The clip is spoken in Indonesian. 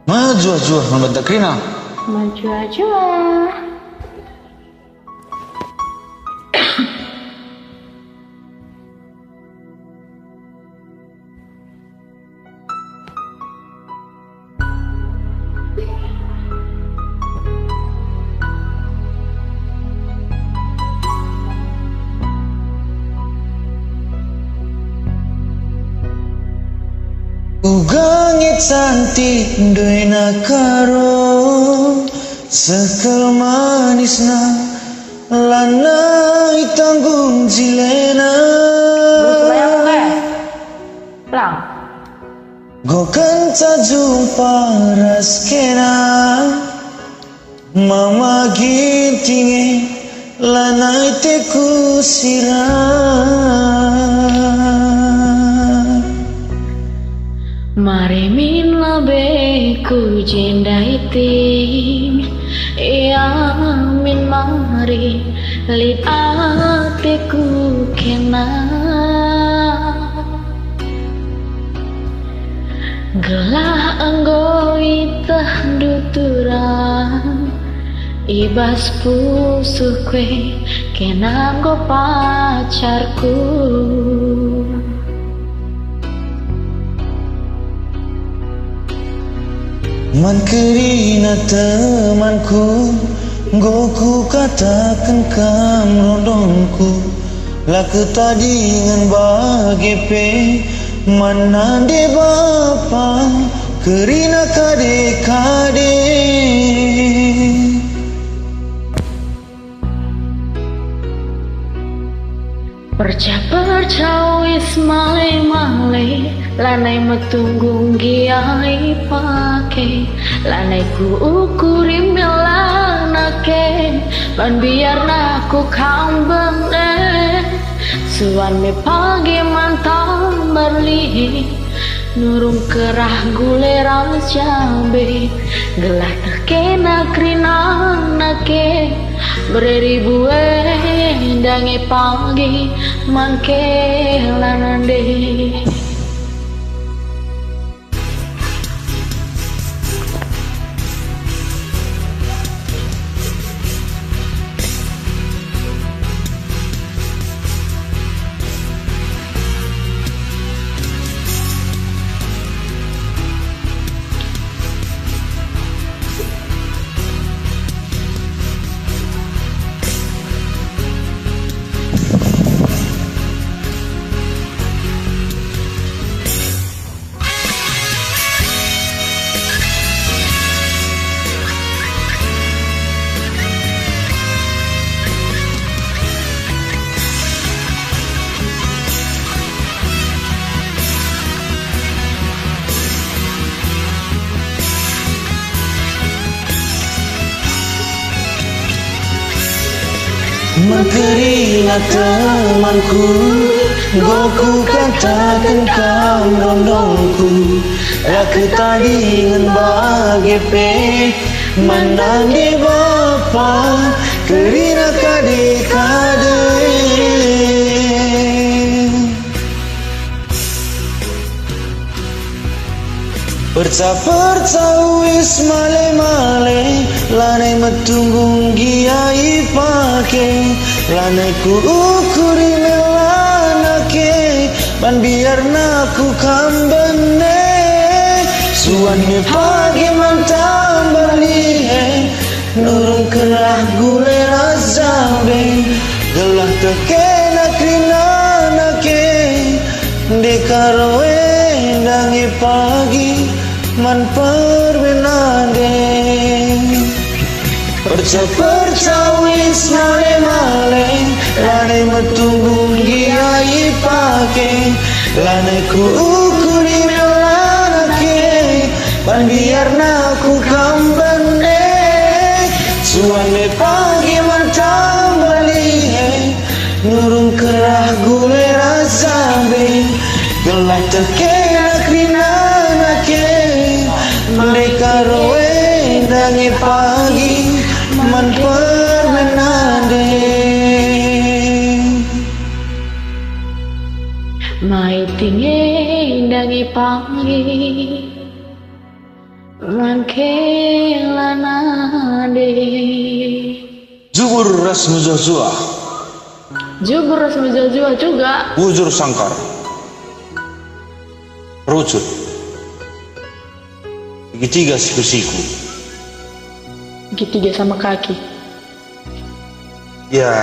Majua-jua membentak Rina. Majua-jua. Ugangit cantik doina karo sekel manisna lanai tanggung jilena Lang. Gokan tak jumpa raskena mama gintinge lanai teku sirah. Mari min labe ku jendai tim ya min mari lit ateku kena gelah anggo itah duturan ibas pusukwe kena go pacarku. Man kerina temanku, goku katakan kam rondongku, laku tadi ngan bagepe, mana de bapa kerina kade-kade. Perca wis male-male lanai metunggung giai pake lanai ku ukuri melanake ban biar naku kambang suan me pagi mantang berlihi nurung kerah gulera jambe gelah terkena krina nake beribu dange pagi mangke lanande. Mengkeringat temanku, goku katakan kam rondongku, laku tadi ngan bagepe, mana de bapa kerina kade-kade. Perca wis male-male lanai metunggung giai pake lanai ku ukuri melanake ban biar naku kambene suan me pagi mantang berlihe nurung kerah gulera zambe gelah tekena krina nake dekaroe dangi pagi man perbenade. Perca wis male-male lanai metunggung giai pake lanai ku ukuri melanake ban biar naku kambane suan me pagi mantang balihe nurung kerah gulera zambe gelah tekena krina nake mereka roe dangi pagi man permenade. Mai tinggi dangi pagi Make lanade. Jubur rasmu Joshua. Jubur rasmi Joshua juga. Bujur sangkar. Rucut. Segitiga siku-siku. Segitiga sama kaki. Ya,